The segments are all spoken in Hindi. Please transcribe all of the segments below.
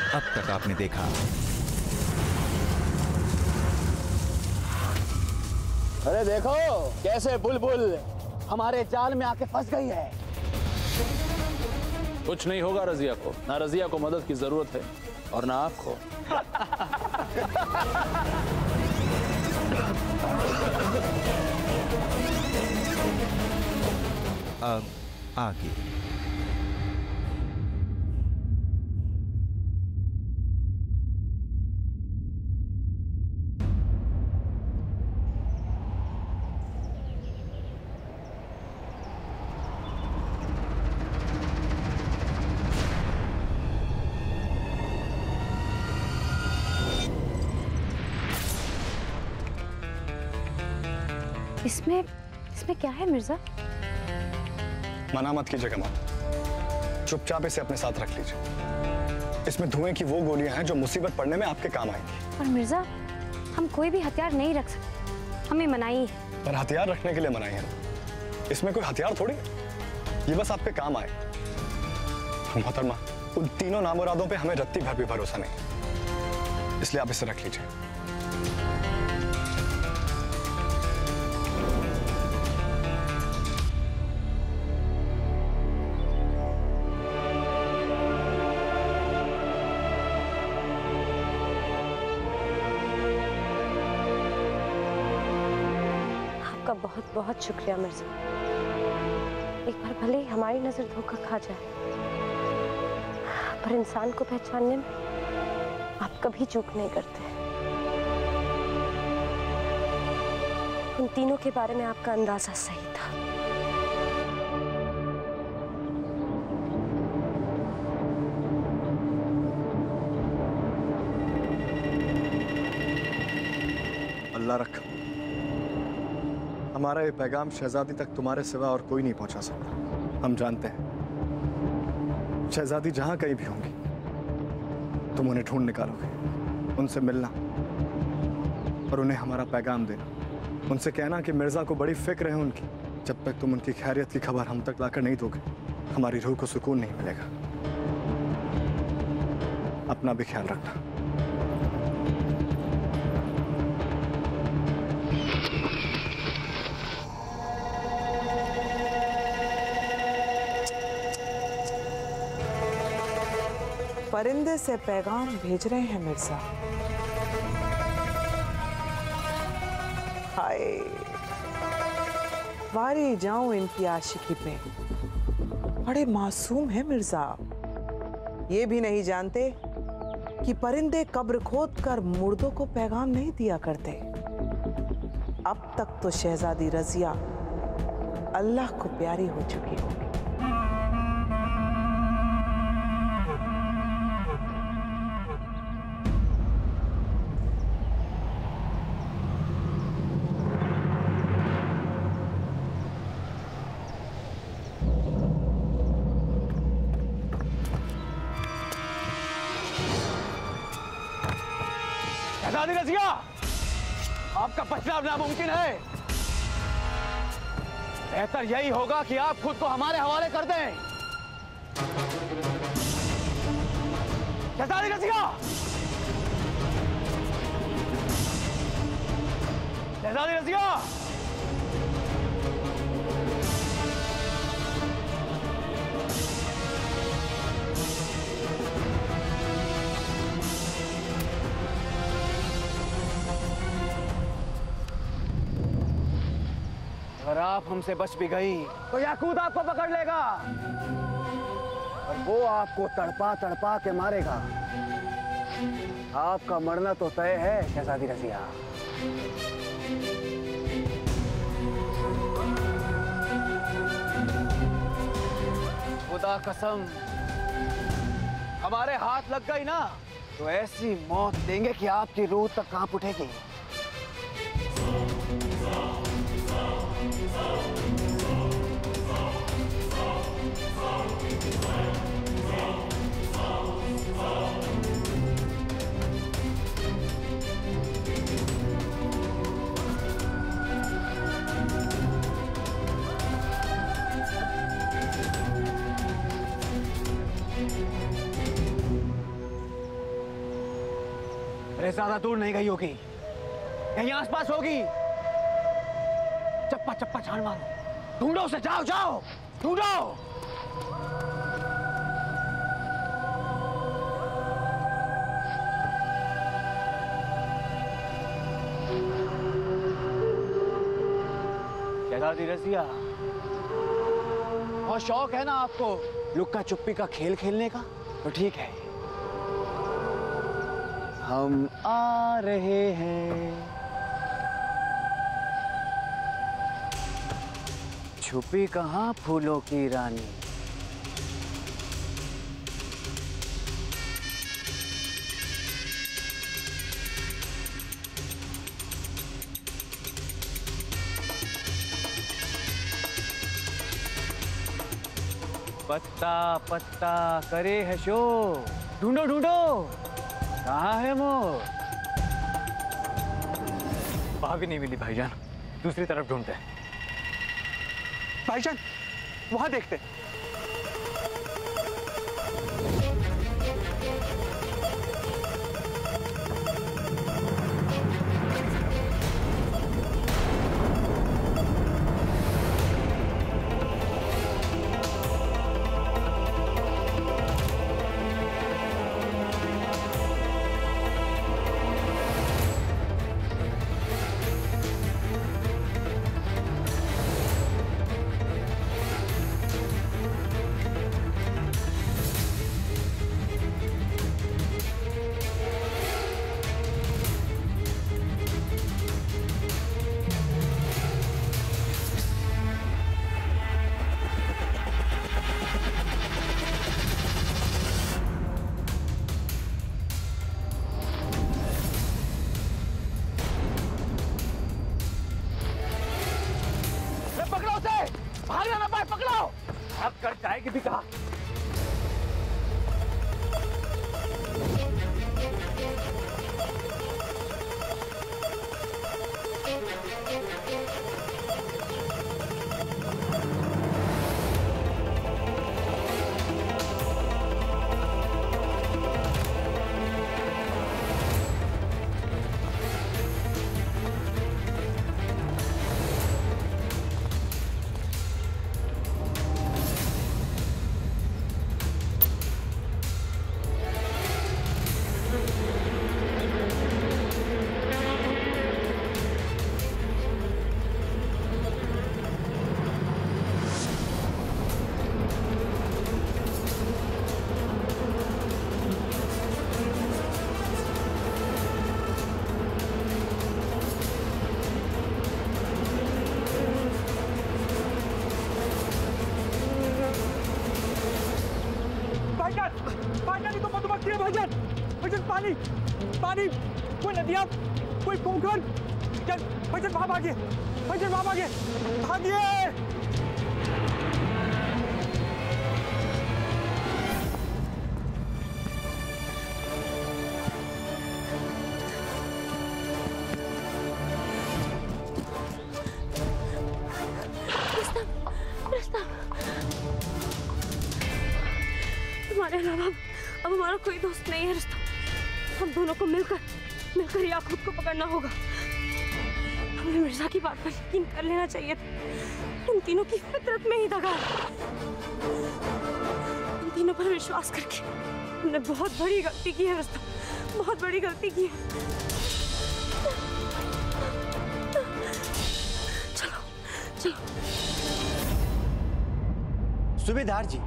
अब तक आपने देखा। अरे देखो कैसे बुलबुल हमारे जाल में आके फंस गई है। कुछ नहीं होगा रजिया को, ना रजिया को मदद की जरूरत है और ना आपको। अब आगे। इसमें क्या है मिर्जा? मना मत कीजिए कमाल, चुपचाप इसे अपने साथ रख लीजिए। इसमें धुएं की वो गोलियां हैं जो मुसीबत पड़ने में आपके काम आएंगी। पर मिर्जा, हम कोई भी हथियार नहीं रख सकते, हमें मनाही है। पर हथियार रखने के लिए मनाही है, इसमें कोई हथियार थोड़ी है, ये बस आपके काम आए। मोहतरमा, उन तीनों नामुरादों पे हमें रत्ती भर भी भरोसा नहीं, इसलिए आप इसे रख लीजिए। आपका बहुत बहुत शुक्रिया मिर्जा। एक बार भले ही हमारी नजर धोखा खा जाए, पर इंसान को पहचानने में आप कभी चूक नहीं करते। उन तीनों के बारे में आपका अंदाजा सही था। अल्लाह रखा, हमारा ये पैगाम शहजादी तक तुम्हारे सिवा और कोई नहीं पहुंचा सकता। हम जानते हैं शहजादी जहां कहीं भी होंगी, तुम उन्हें ढूंढ निकालोगे, उनसे मिलना और उन्हें हमारा पैगाम देना। उनसे कहना कि मिर्जा को बड़ी फिक्र है उनकी। जब तक तुम उनकी खैरियत की खबर हम तक लाकर नहीं दोगे, हमारी रूह को सुकून नहीं मिलेगा। अपना भी ख्याल रखना। परिंदे से पैगाम भेज रहे हैं मिर्जा। हाय, वारी जाऊं इनकी आशिकी पे। बड़े मासूम हैं मिर्जा, ये भी नहीं जानते कि परिंदे कब्र खोद कर मुर्दों को पैगाम नहीं दिया करते। अब तक तो शहजादी रजिया अल्लाह को प्यारी हो चुकी होगी। शहजादी रजिया, आपका बचना नामुमकिन है। बेहतर यही होगा कि आप खुद को हमारे हवाले कर दें। शहजादी रजिया, शहजादी रजिया, अगर आप हमसे बच भी गई तो याकूत आपको पकड़ लेगा और वो आपको तड़पा तड़पा के मारेगा। आपका मरना तो तय है शहजादी रजिया। खुदा कसम, हमारे हाथ लग गई ना तो ऐसी मौत देंगे कि आपकी रूह तक कांप उठेगी। अरे ज्यादा दूर नहीं गई होगी, यहीं आसपास होगी। चप्पा चप्पा छान मारो, ढूंढो उसे, जाओ जाओ ढूंढो। शहजादी रजिया, और शौक है ना आपको लुक्का चुप्पी का खेल खेलने का? तो ठीक है, हम आ रहे हैं। छुपी कहाँ फूलों की रानी। पत्ता पत्ता करे है शोर, ढूंढो ढूंढो, कहाँ है मोर? वहां भी नहीं मिली भाईजान, दूसरी तरफ ढूंढते हैं। भाईजान वहां देखते हैं। कर जाएगी भी कहा। पानी पानी, कोई नदियाँ, कोई पोखर, भजन वहां भागिए, भजन वहां भागिए, भागिए। तुम्हारे अलावा अब हमारा कोई दोस्त नहीं है रुस्तम। हम दोनों को मिलकर याकूब को पकड़ना होगा। हमें मिर्जा की बात पर यकीन कर लेना चाहिए था। उन तीनों की फितरत में ही दगा है। उन तीनों पर विश्वास करके हमने बहुत बड़ी गलती की है रुस्तम, बहुत बड़ी गलती की है। चलो चलो। सूबेदार जी,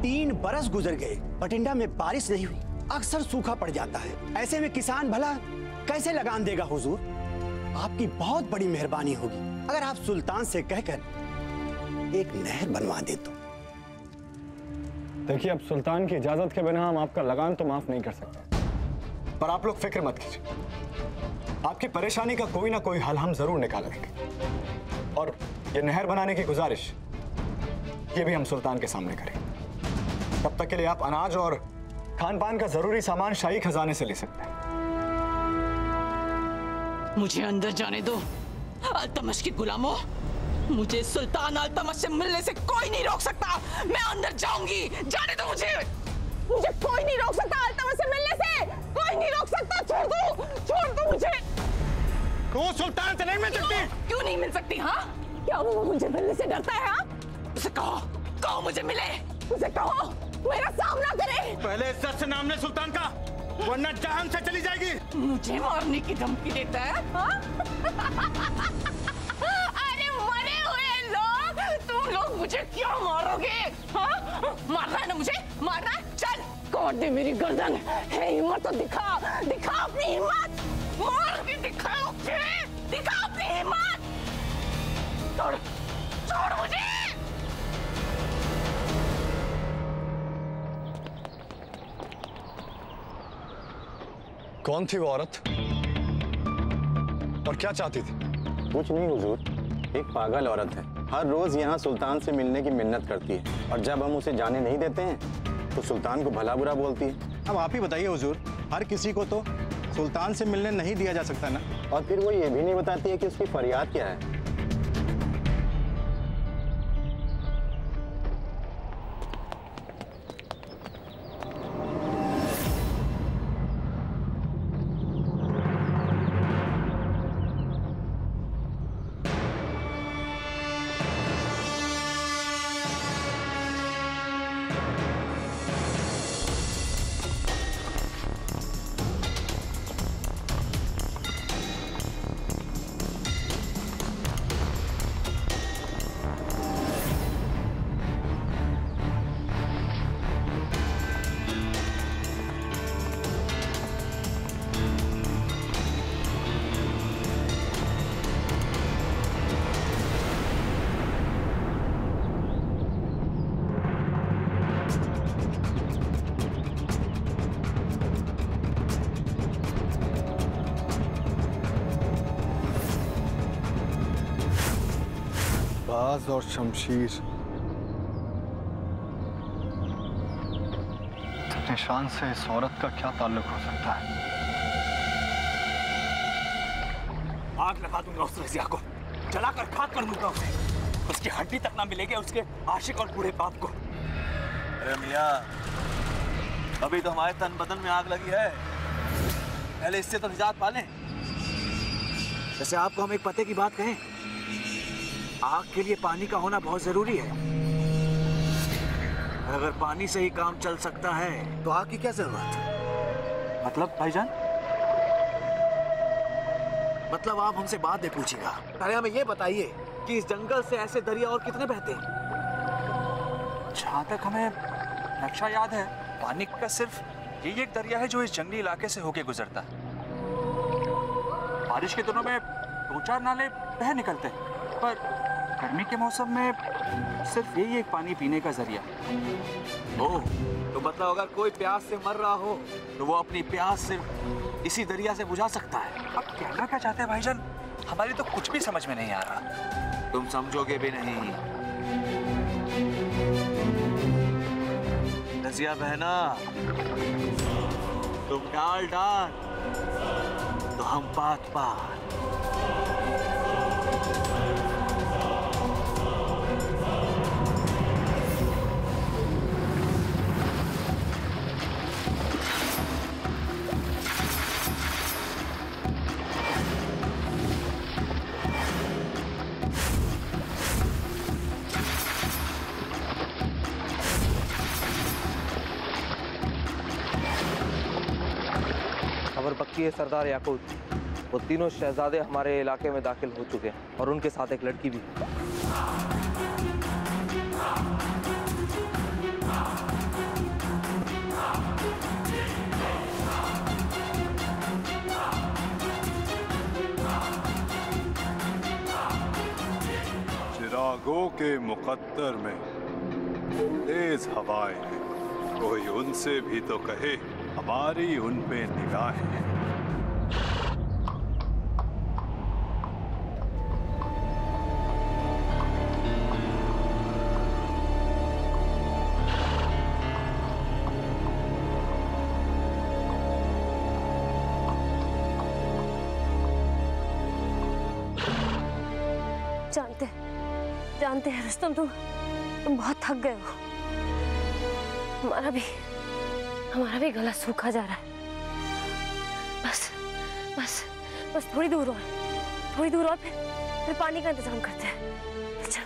3 बरस गुजर गए, बठिंडा में बारिश नहीं हुई, अक्सर सूखा पड़ जाता है। ऐसे में किसान भला कैसे लगान देगा हुजूर? आपकी बहुत बड़ी मेहरबानी होगी अगर आप सुल्तान से कहकर एक नहर बनवा दे तो। देखिए, अब सुल्तान की इजाजत के बिना हम आपका लगान तो माफ नहीं कर सकते, पर आप लोग फिक्र मत कीजिए, आपकी परेशानी का कोई ना कोई हल हम जरूर निकालेंगे। और ये नहर बनाने की गुजारिश ये भी हम सुल्तान के सामने करेंगे। तब तक के लिए आप अनाज और खान पान का जरूरी सामान शाही खजाने से ले सकते हैं। मुझे अंदर जाने दो अल्तमश के गुलामों। मुझे सुल्तान अल्तमश से मिलने से कोई नहीं रोक सकता। मैं अंदर जाऊंगी, जाने दो मुझे। मुझे कोई नहीं रोक सकता अल्तमश से मिलने से, कोई नहीं रोक सकता। छोड़ दो मुझे। वो सुल्तान से नहीं मिल सकती। क्यों नहीं मिल सकती? हाँ, क्या वो मुझे मिलने से डरता है? हाँ, उसे कहो मुझे मिले। उसे कहो मेरा सामना करे। पहले इज्जत से नाम ले सुल्तान का, वरना जान से चली जाएगी। मुझे मारने की धमकी देता है? हाँ? अरे मरे हुए लोग, तुम लोग मुझे क्यों मारोगे? हाँ? मारना है ना मुझे? मारना है? चल काट दे मेरी गर्दन। है हिम्मत तो दिखा अपनी हिम्मत। मार के दिखाओ, दिखा अपनी हिम्मत। छोड़ मुझे। कौन थी वो औरत और क्या चाहती थी? कुछ नहीं हुजूर, एक पागल औरत है। हर रोज यहाँ सुल्तान से मिलने की मिन्नत करती है और जब हम उसे जाने नहीं देते हैं तो सुल्तान को भला बुरा बोलती है। अब आप ही बताइए हुजूर, हर किसी को तो सुल्तान से मिलने नहीं दिया जा सकता ना। और फिर वो ये भी नहीं बताती है कि उसकी फरियाद क्या है। बाज और शमशीर, निशान से इस औरत का क्या ताल्लुक हो सकता है? आग लगा दूंगा उस रजिया को, जलाकर खाक कर दूंगा उसे। उसकी हड्डी तक ना मिलेगी उसके आशिक और बूढ़े बाप को। अरे मियां, अभी तो हमारे तन बदन में आग लगी है, पहले इससे तो निजात पालें। जैसे आपको हम एक पते की बात कहें, आग के लिए पानी का होना बहुत जरूरी है। अगर पानी से ही काम चल सकता है तो आग की क्या जरूरत? मतलब भाईजान? मतलब आप हमसे बाद में पूछिएगा, पहले हमें ये बताइए कि इस जंगल से ऐसे दरिया और कितने बहते हैं? जहाँ तक हमें नक्शा याद है, पानी का सिर्फ यही एक दरिया है जो इस जंगली इलाके से होके गुजरता है। बारिश के दिनों में 2-4 नाले बह निकलते हैं, पर गर्मी के मौसम में सिर्फ यही एक पानी पीने का जरिया। ओह, तो मतलब अगर कोई प्यास से मर रहा हो तो वो अपनी प्यास सिर्फ इसी दरिया से बुझा सकता है। आप कहना क्या चाहते हैं भाईजान? हमारी तो कुछ भी समझ में नहीं आ रहा। तुम समझोगे भी नहीं। रजिया बहना, तुम डाल तो हम पात पात। खबर पक्की है सरदार याकूत, वो तीनों शहजादे हमारे इलाके में दाखिल हो चुके हैं और उनके साथ एक लड़की भी। चिरागों के मुकद्दर में तेज हवाएं हैं, कोई उनसे भी तो कहे हमारी उन पे निगाहें हैं। जानते हैं रुस्तम, तुम बहुत थक गए हो। हमारा भी गला सूखा जा रहा है। बस बस बस थोड़ी दूर और फिर पानी का इंतजाम करते हैं। चल।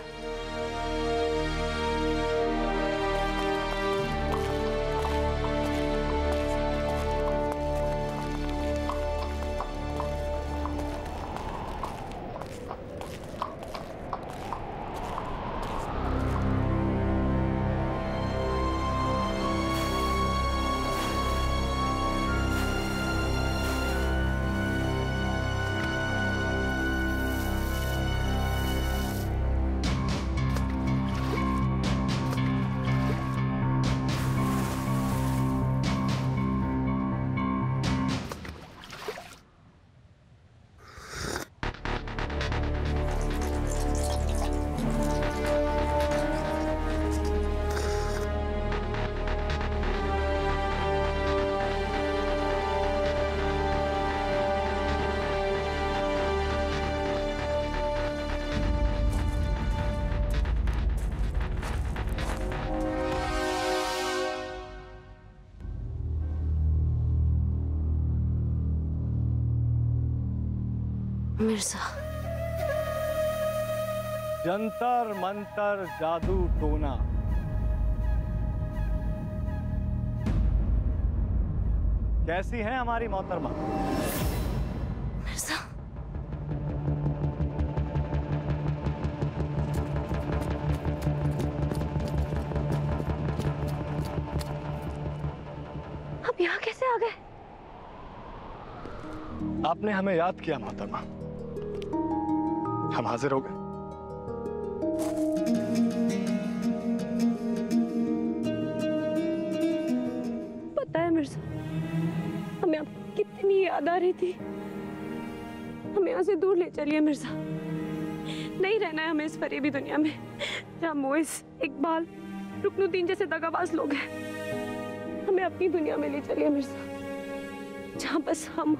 मिर्जा। जंतर मंतर जादू टोना, कैसी है हमारी मोहतरमा? मिर्जा। आप यहाँ कैसे आ गए? आपने हमें याद किया मोहतरमा, हम हाजिर हो गए। पता है मिर्जा, हमें आपकी कितनी याद आ रही थी। हमें यहाँ से दूर ले चलिए मिर्जा। नहीं रहना है हमें इस फरेबी दुनिया में जहाँ मोइस, इकबाल, रुकनुद्दीन जैसे दगाबाज लोग हैं। हमें अपनी दुनिया में ले चलिए मिर्जा, जहाँ बस हम,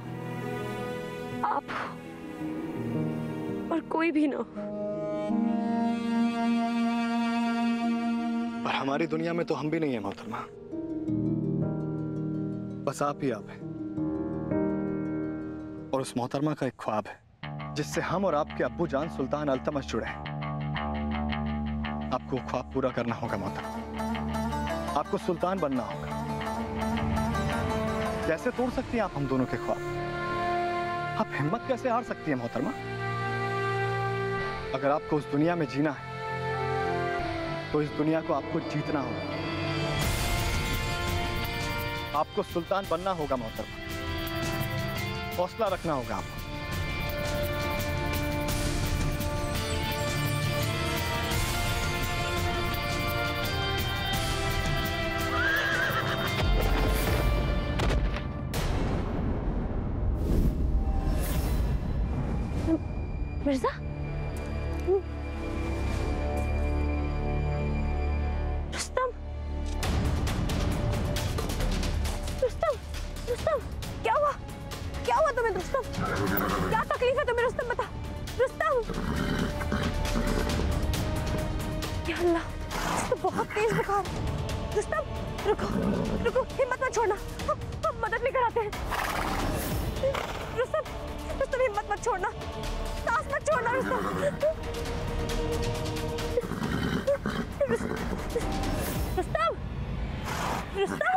आप और कोई भी ना हो। पर हमारी दुनिया में तो हम भी नहीं है मोहतरमा, बस आप ही आप हैं। और उस मोहतरमा का एक ख्वाब है जिससे हम और आपके अब्बू जान सुल्तान अल्तमश जुड़े हैं। आपको ख्वाब पूरा करना होगा मोहतरमा, आपको सुल्तान बनना होगा। कैसे तोड़ सकती हैं आप हम दोनों के ख्वाब? आप हिम्मत कैसे हार सकती हैं मोहतरमा? अगर आपको उस दुनिया में जीना है तो इस दुनिया को आपको जीतना होगा। आपको सुल्तान बनना होगा मोहतरमा, हौसला रखना होगा आपको। मिर्जा, रुस्तम, रुस्तम, रुस्तम, क्या हुआ? क्या हुआ तुम्हें रुस्तम? क्या तकलीफ है तुम्हें रुस्तम? बता रुस्तम। या अल्लाह, तो बहुत तेज बुखार। रुस्तम, रुको रुको, हिम्मत मत छोड़ना, हम मदद लेकर आते हैं। रुस्तम, रुस्तम हिम्मत मत छोड़ना, सांस मत छोड़ना रुस्तम। रुस्तम, रुस्तम,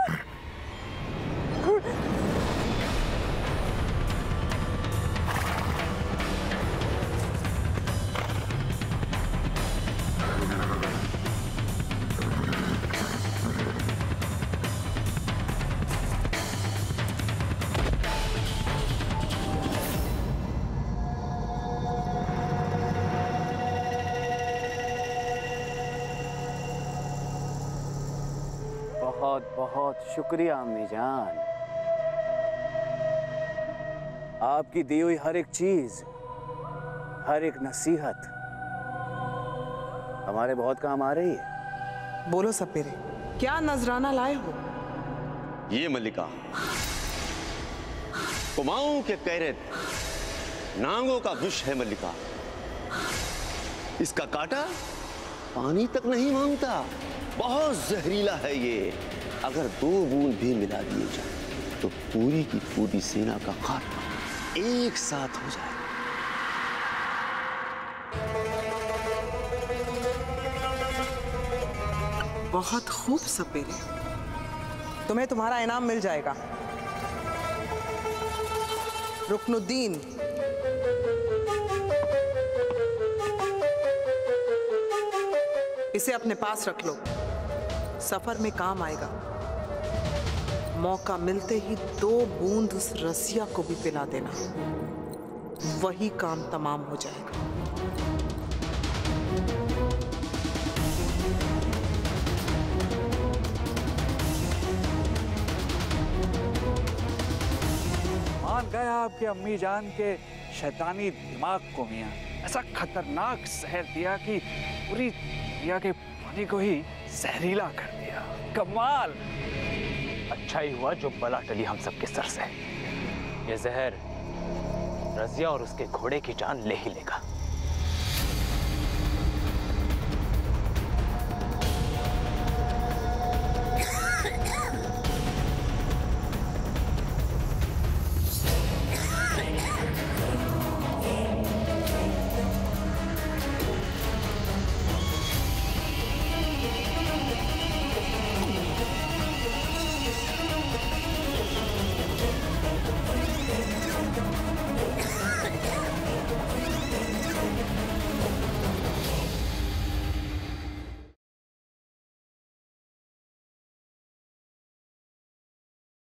बहुत बहुत शुक्रिया अम्मी जान। आपकी दी हुई हर एक चीज, हर एक नसीहत हमारे बहुत काम आ रही है। बोलो सपेरे, क्या नजराना लाए हो? ये मल्लिका कुमाऊं के कैरेत नांगों का विष है मल्लिका। इसका कांटा पानी तक नहीं मांगता, बहुत जहरीला है ये। अगर 2 बूंद भी मिला दिए जाए तो पूरी की पूरी सेना का खात्मा एक साथ हो जाए। बहुत खूब सपेरे, तुम्हें तुम्हारा इनाम मिल जाएगा। रुकनुद्दीन, इसे अपने पास रख लो, सफर में काम आएगा। मौका मिलते ही 2 बूंद उस रसिया को भी पिला देना, वही काम तमाम हो जाएगा। मान गया आपके अम्मी जान के शैतानी दिमाग को मियां। ऐसा खतरनाक जहर दिया कि पूरी दुनिया के पानी को ही जहरीला कर दिया। कमाल। अच्छा ही हुआ जो बला टली हम सबके सर से। ये जहर रजिया और उसके घोड़े की जान ले ही लेगा।